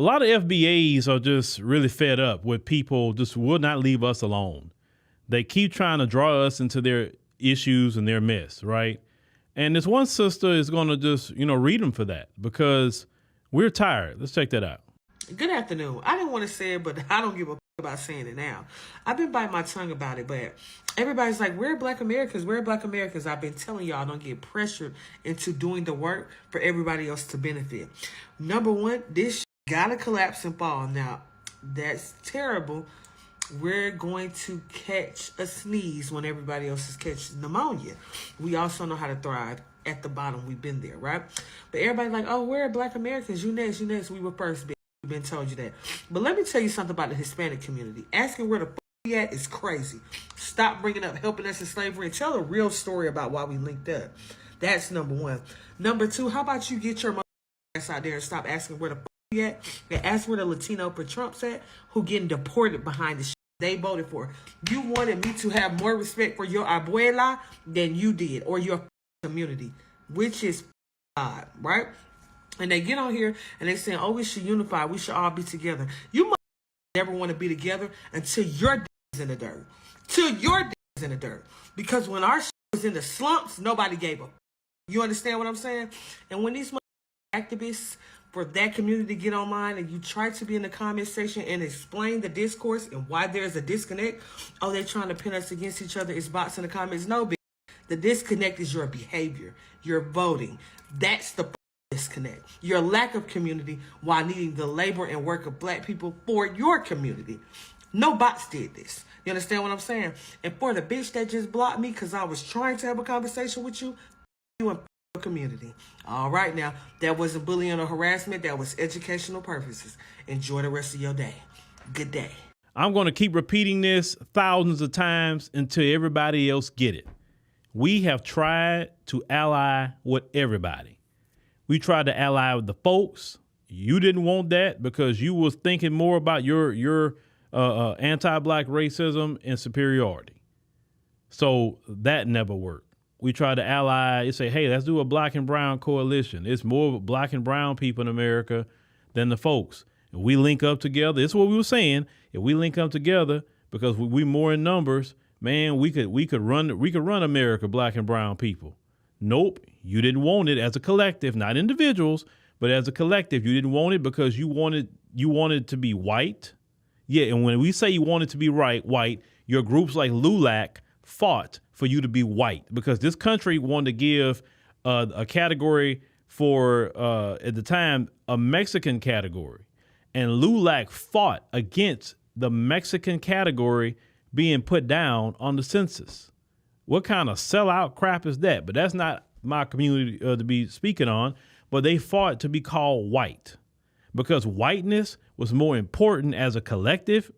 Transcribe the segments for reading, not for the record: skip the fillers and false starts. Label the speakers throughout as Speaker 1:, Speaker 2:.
Speaker 1: lot of FBAs are just really fed up with people just will not leave us alone. They keep trying to draw us into their issues and their mess, right? And this one sister is going to just, read them for that because we're tired. Let's check that out.
Speaker 2: Good afternoon. I didn't want to say it, but I don't give a about saying it now. I've been biting my tongue about it, but everybody's like, we're Black Americans. We're Black Americans. I've been telling y'all, don't get pressured into doing the work for everybody else to benefit. Number one, this gotta collapse and fall. Now, that's terrible. We're going to catch a sneeze when everybody else is catching pneumonia. We also know how to thrive at the bottom. We've been there, right? But everybody's like, oh, we're Black Americans. You next, you next. We were first. We've been told you that. But let me tell you something about the Hispanic community. Asking where the we at is crazy. Stop bringing up helping us in slavery and tell a real story about why we linked up. That's number one. Number two, how about you get your ass out there and stop asking where the we at and ask where the Latino for Trump's at who getting deported behind the shit they voted for. You wanted me to have more respect for your abuela than you did or your community, which is God, right? And they get on here and they saying, oh, we should unify. We should all be together. You must never want to be together until your is in the dirt. Till your is in the dirt. Because when our was in the slumps, nobody gave up. You understand what I'm saying? And when these activists for that community get online and you try to be in the comment section and explain the discourse and why there's a disconnect, oh, they're trying to pin us against each other. It's bots in the comments. No, bitch. The disconnect is your behavior, your voting. That's the disconnect. Your lack of community while needing the labor and work of Black people for your community. No bots did this. You understand what I'm saying? And for the bitch that just blocked me because I was trying to have a conversation with you, you and community. All right, now, that wasn't bullying or harassment. That was educational purposes. Enjoy the rest of your day. Good day.
Speaker 1: I'm going to keep repeating this thousands of times until everybody else get it. We have tried to ally with everybody. We tried to ally with the folks. You didn't want that because you was thinking more about your anti-Black racism and superiority. So that never worked. We tried to ally and say, hey, let's do a Black and brown coalition. It's more Black and brown people in America than the folks. If we link up together, this is what we were saying. If we link up together, because we more in numbers, man, we could run America, Black and brown people. Nope, you didn't want it as a collective, not individuals, but as a collective. You didn't want it because you wanted to be white. Yeah, and when we say you wanted to be white, your groups like LULAC fought for you to be white because this country wanted to give a category for, at the time, a Mexican category. And LULAC fought against the Mexican category being put down on the census. What kind of sellout crap is that? But that's not my community to be speaking on. But they fought to be called white because whiteness was more important as a collective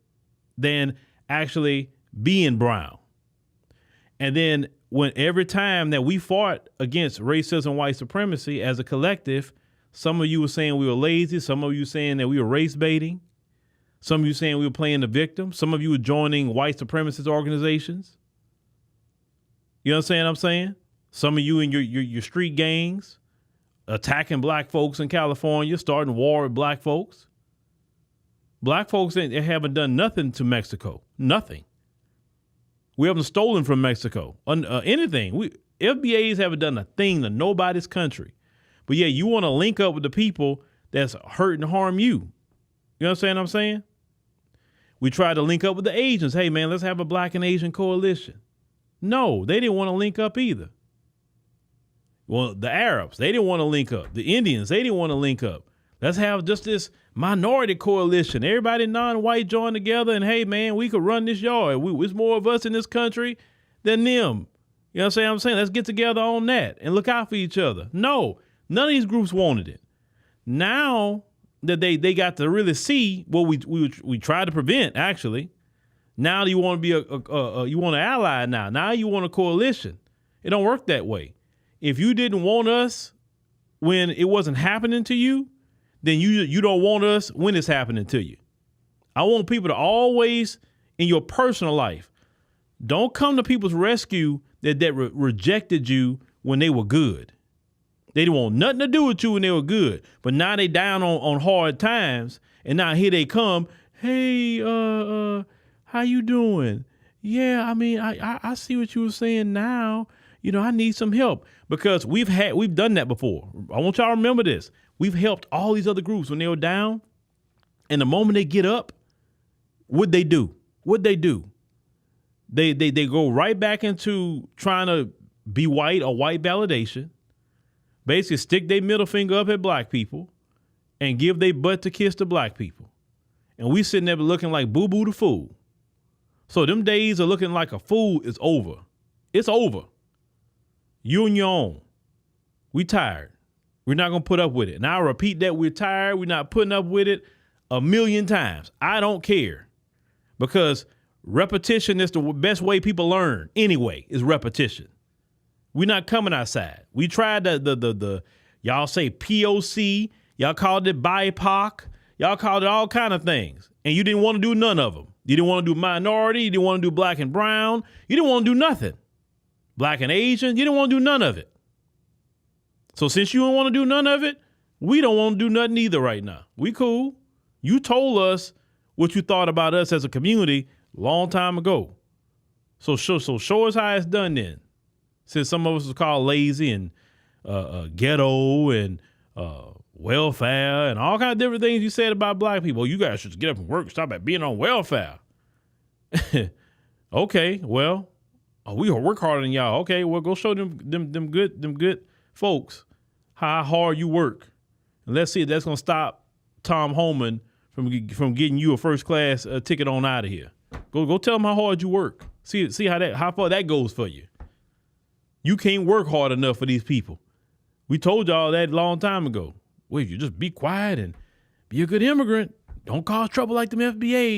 Speaker 1: than actually being brown. And then when every time that we fought against racism, white supremacy as a collective, some of you were saying we were lazy. Some of you saying that we were race baiting. Some of you saying we were playing the victim. Some of you were joining white supremacist organizations. You understand what I'm saying? Some of you in your street gangs attacking Black folks in California, starting war with Black folks. Black folks haven't done nothing to Mexico. Nothing. We haven't stolen from Mexico. Anything. FBAs haven't done a thing to nobody's country. But yeah, you want to link up with the people that's hurt and harm you. You understand what I'm saying? We tried to link up with the Asians. Hey, man, let's have a Black and Asian coalition. No, they didn't want to link up either. Well, the Arabs, they didn't want to link up. The Indians, they didn't want to link up. Let's have just this minority coalition. Everybody non-white join together and, hey, man, we could run this yard. There's more of us in this country than them. You know what I'm saying? Let's get together on that and look out for each other. No, none of these groups wanted it. Now that they got to really see what we tried to prevent, actually, now you want to be you want an ally now. Now you want a coalition. It don't work that way. If you didn't want us when it wasn't happening to you, then you don't want us when it's happening to you. I want people to always, in your personal life, don't come to people's rescue that rejected you when they were good. They didn't want nothing to do with you when they were good. But now they down on hard times And now here they come. Hey, how you doing? Yeah, I mean, I see what you were saying now. You know, I need some help because we've done that before. I want y'all to remember this. We've helped all these other groups when they were down. And the moment they get up, what'd they do? They go right back into trying to be white or white validation, basically stick their middle finger up at black people and give their butt to kiss to black people. And we sitting there looking like boo-boo the fool. So them days of looking like a fool is over. It's over. You on your own. We tired. We're not going to put up with it. And I'll repeat that. We're tired. We're not putting up with it 1,000,000 times. I don't care. Because repetition is the best way people learn anyway, is repetition. We're not coming outside. We tried the y'all say POC, y'all called it BIPOC, y'all called it all kind of things. And you didn't want to do none of them. You didn't want to do minority, you didn't want to do black and brown, you didn't want to do nothing. Black and Asian, you didn't want to do none of it. So since you don't want to do none of it, we don't want to do nothing either right now. We cool. You told us what you thought about us as a community a long time ago. So show us how it's done then. Since some of us was called lazy and ghetto and welfare and all kind of different things you said about black people. You guys should get up and work and stop at being on welfare. Okay, well, we gonna work harder than y'all. Okay, well, go show them good folks how hard you work. And let's see if that's gonna stop Tom Homan from getting you a first class ticket on out of here. Go tell them how hard you work. See how far that goes for you. You can't work hard enough for these people. We told y'all that a long time ago. Well, you just be quiet and be a good immigrant. Don't cause trouble like them FBAs.